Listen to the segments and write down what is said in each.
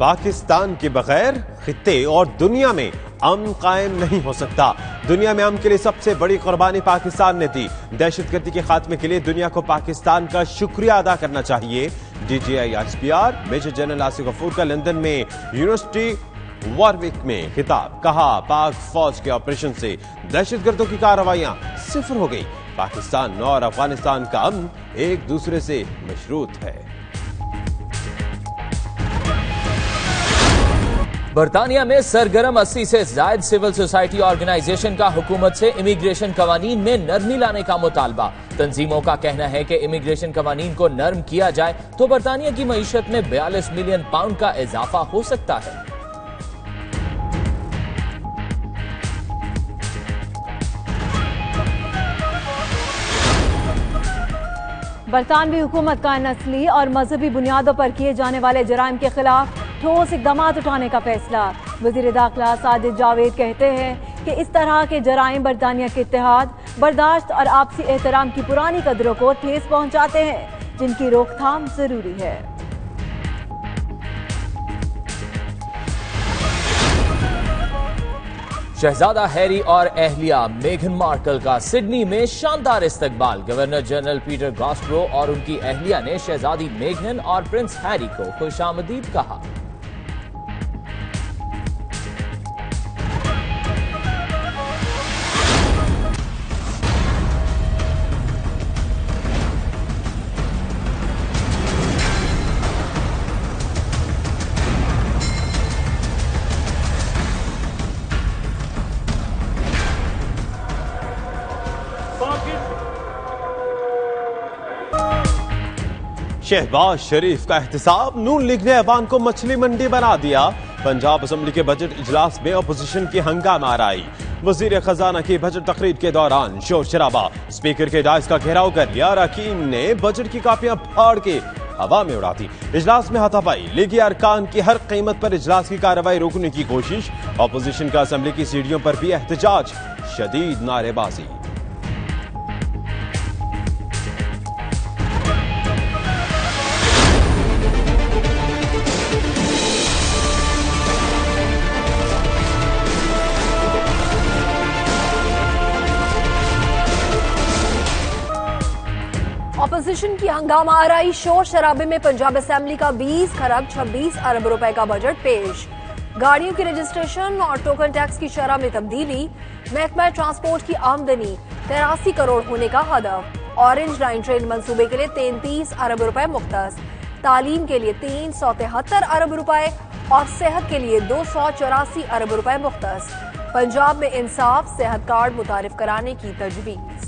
पाकिस्तान के बगैर खित्ते और दुनिया में अमन कायम नहीं हो सकता। दुनिया में अमन के लिए सबसे बड़ी कुर्बानी पाकिस्तान ने दी। दहशतगर्दी के खात्मे के लिए दुनिया को पाकिस्तान का शुक्रिया अदा करना चाहिए। DGISPR major general Asif Ghafoor का लंदन में यूनिवर्सिटी वॉरविक में खिताब। कहा, पाक फौज के ऑपरेशन से दहशतगर्दों की कार्रवाइयां सिफर हो गई। पाकिस्तान और अफगानिस्तान का अमन एक दूसरे से मशरूत है। बरतानिया में सरगर्म 80 से ज्यादा सिविल सोसाइटी ऑर्गेनाइजेशन का हुकूमत से इमिग्रेशन कवानीन में नरमी लाने का मुतालबा। तंजीमों का कहना है कि इमिग्रेशन कवानीन को नरम किया जाए तो बरतानिया की मईशत में 42 मिलियन पाउंड का इजाफा हो सकता है। बरतानवी हुकूमत का नस्ली और मजहबी बुनियादों पर किए जाने वाले जराइम के खिलाफ ठोस इकदाम उठाने का फैसला। वजीर दाखिला साजिद जावेद कहते हैं कि इस तरह के जराइम बरतानिया के इत्तेहाद, बर्दाश्त और आपसी एहतराम की पुरानी कदरों को ठेस पहुंचाते हैं, जिनकी रोकथाम जरूरी है। शहजादा हैरी और अहलिया मेघन मार्कल का सिडनी में शानदार इस्तकबाल। गवर्नर जनरल पीटर गॉस्ट्रो और उनकी अहलिया ने शहजादी मेघन और प्रिंस हैरी को खुशामदीद कहा। शहबाज शरीफ का एहतसाब, नून लीग ने ऐवान को मछली मंडी बना दिया। पंजाब असेंबली के बजट इजलास में अपोजिशन की हंगामा आराई। वजीर खजाना की बजट तकरीर के दौरान शोर शराबा, स्पीकर के डाइस का घेराव कर लिया। अरकान ने बजट की कापियां फाड़ के हवा में उड़ा दी। इजलास में हाथापाई, लीगी अरकान की हर कीमत पर इजलास की कार्रवाई रोकने की कोशिश। अपोजिशन का असेंबली की सीढ़ियों पर भी एहतजाज, शदीद नारेबाजी। अपोजिशन की हंगामा आराई, शोर शराबे में पंजाब असेंबली का 20 खरब 26 अरब रुपए का बजट पेश। गाड़ियों की रजिस्ट्रेशन और टोकन टैक्स की शरह में तब्दीली। महकमा ट्रांसपोर्ट की आमदनी 83 करोड़ होने का हदफ। ऑरेंज लाइन ट्रेन मंसूबे के लिए 33 अरब रुपए मुख्तस। तालीम के लिए 373 अरब रुपए और सेहत के लिए 284 अरब रुपए मुख्तस। पंजाब में इंसाफ सेहत कार्ड मुतारिफ कराने की तजवीज।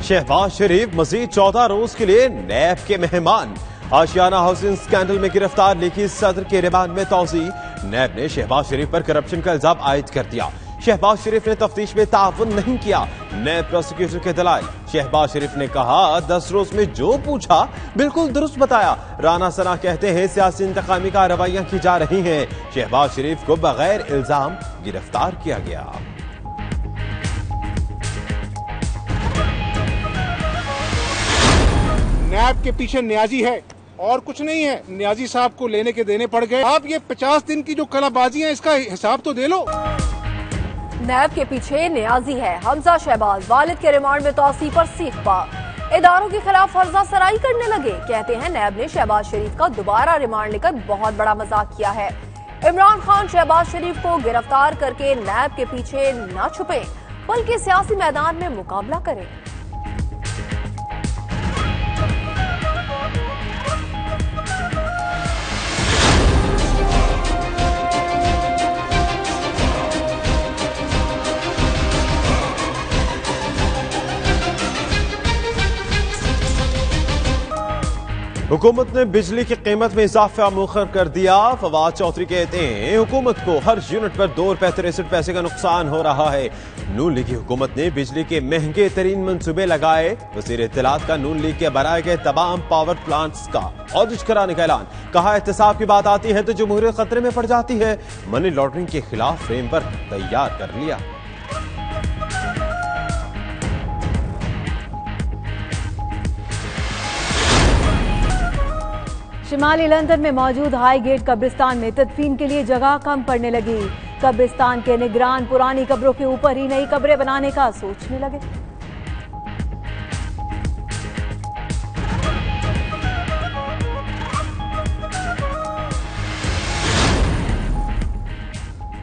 शहबाज शरीफ मजीद 14 रोज के लिए नैब के मेहमान। आशियाना हाउसिंग स्कैंडल में गिरफ्तार लीगी सदर के रिमांड में तौसी। नैब ने शहबाज शरीफ पर करप्शन का इल्जाम आयद कर दिया। शहबाज शरीफ ने तफ्तीश में ताउन नहीं किया। नैब प्रोसिक्यूटर के दलाइल, शहबाज शरीफ ने कहा 10 रोज में जो पूछा बिल्कुल दुरुस्त बताया। राना सना कहते हैं सियासी इंतकामी कार्रवाइयां की जा रही हैं। शहबाज शरीफ को बगैर इल्जाम गिरफ्तार किया गया। नैब के पीछे न्याजी है और कुछ नहीं है। न्याजी साहब को लेने के देने पड़ गए। आप ये 50 दिन की जो कलाबाजी है इसका हिसाब तो दे लो। नैब के पीछे न्याजी है। हमजा शहबाज वालिद के रिमांड में तौसी पर सीख पा। इदारों के खिलाफ फर्जा सराई करने लगे। कहते हैं नैब ने शहबाज शरीफ का दोबारा रिमांड लेकर बहुत बड़ा मजाक किया है। इमरान खान शहबाज शरीफ को गिरफ्तार करके नैब के पीछे न छुपे बल्कि सियासी मैदान में मुकाबला करें। हुकूमत ने बिजली की कीमत में इजाफा मुखर कर दिया। फवाद चौधरी कहते हैं हुकूमत को हर यूनिट पर 2 रुपए 63 पैसे का नुकसान हो रहा है। नून लीग की हुकूमत ने बिजली के महंगे तरीन मंसूबे लगाए। वजीर इत्तलात का नून लीग के बनाए गए तमाम पावर प्लांट्स का ऑडिट कराने का ऐलान। कहा एहतसाब की बात आती है तो जमहूरियत खतरे में पड़ जाती है। मनी लॉन्ड्रिंग के खिलाफ फ्रेमवर्क तैयार कर लिया। शिमाली लंदन में मौजूद हाई गेट कब्रिस्तान में तदफीन के लिए जगह कम पड़ने लगी। कब्रिस्तान के निगरान पुरानी कब्रों के ऊपर ही नई कब्रें बनाने का सोचने लगे।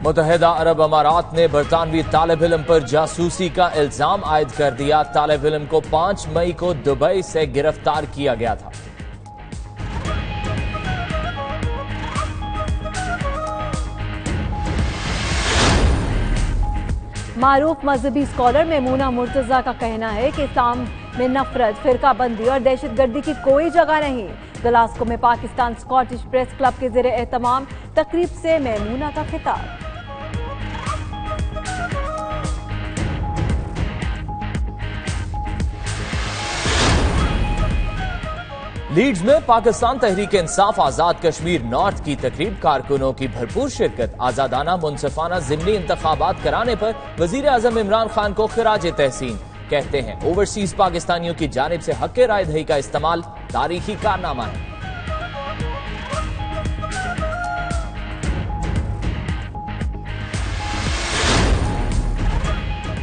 मुत्तहिदा अरब अमारात ने बरतानवी तालिब इल्म पर जासूसी का इल्जाम आयद कर दिया। तालिब इल्म को 5 मई को दुबई से गिरफ्तार किया गया था। मारूफ मजहबी स्कॉलर मेमूना मुर्तजा का कहना है कि इस्लाम में नफरत, फिरका बंदी और दहशतगर्दी की कोई जगह नहीं। ग्लासगो में पाकिस्तान स्कॉटिश प्रेस क्लब के ज़ेरे एहतमाम तकरीब से मेमूना का खिताब। लीड्स में पाकिस्तान तहरीक इंसाफ आजाद कश्मीर नॉर्थ की तकरीब, कारकुनों की भरपूर शिरकत। आजादाना मुनसिफाना ज़िमनी इंतखाबात कराने पर वजीर आजम इमरान खान को खिराज तहसीन। कहते हैं ओवरसीज पाकिस्तानियों की जानिब से हक राय दही का इस्तेमाल तारीखी कारनामा है।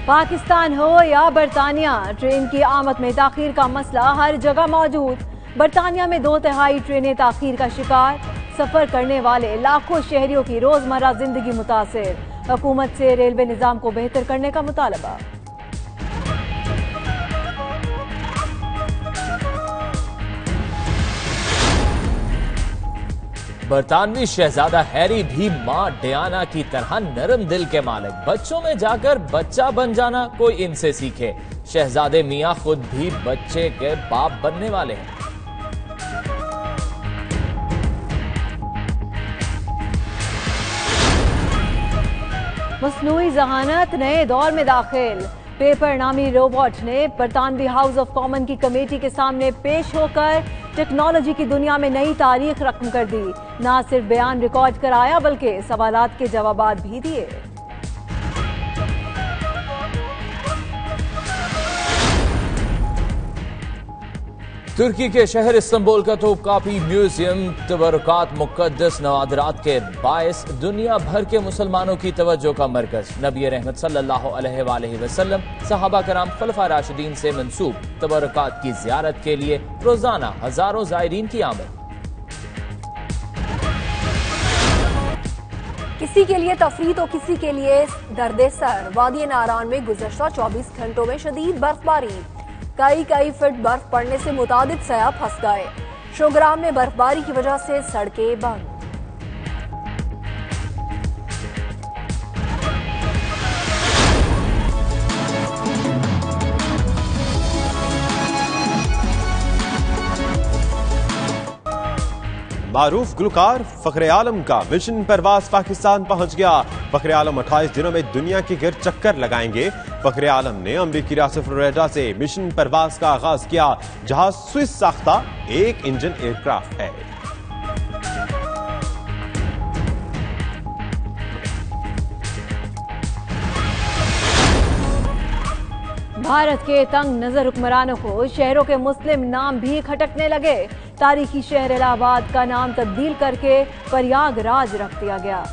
पाकिस्तान हो या बरतानिया, ट्रेन की आमद में ताखीर का मसला हर जगह मौजूद। बरतानिया में 2/3 ट्रेनें ताखीर का शिकार। सफर करने वाले लाखों शहरियों की रोजमर्रा जिंदगी मुतासिर। हुकूमत से रेलवे निजाम को बेहतर करने का मुतालबा। बरतानवी शहजादा हैरी भी मां डियाना की तरह नरम दिल के मालिक। बच्चों में जाकर बच्चा बन जाना कोई इनसे सीखे। शहजादे मियां खुद भी बच्चे के बाप बनने वाले हैं। मसनूई जहानत नए दौर में दाखिल। पेपर नामी रोबोट ने बरतानवी हाउस ऑफ कॉमन की कमेटी के सामने पेश होकर टेक्नोलॉजी की दुनिया में नई तारीख रकम कर दी। न सिर्फ बयान रिकॉर्ड कराया बल्कि सवालात के जवाबात भी दिए। तुर्की के शहर इस्तांबुल का तोपकापी म्यूजियम तबरुकात मुकद्दस नवादरात के बायस दुनिया भर के मुसलमानों की तवज्जो का मरकज। नबी रहमत सल्लल्लाहु अलैहि वसल्लम, सहाबा कराम, खलफा राशिदीन से मंसूब तबरुकात की जियारत के लिए रोजाना हजारों जायरीन की आमद। किसी के लिए तफरी तो किसी के लिए दर्द सर। वादी नारान में गुज़श्ता 24 घंटों में शदीद बर्फबारी। कई फीट बर्फ पड़ने से मुतादिद सयाह फंस गए। शोग्राम में बर्फबारी की वजह से सड़कें बंद। मारूफ गुलकार फखरे आलम का मिशन परवाज पाकिस्तान पहुंच गया। फखरे आलम 28 दिनों में दुनिया के गिर्द चक्कर लगाएंगे। फखरे आलम ने अमरीकी रियासत फ्लोरिडा से मिशन परवाज का आगाज किया। जहाज स्विस साख्ता 1 इंजन एयरक्राफ्ट है। भारत के तंग नजर हुक्मरानों को शहरों के मुस्लिम नाम भी खटकने लगे। तारीखी शहर इलाहाबाद का नाम तब्दील करके प्रयागराज रख दिया गया।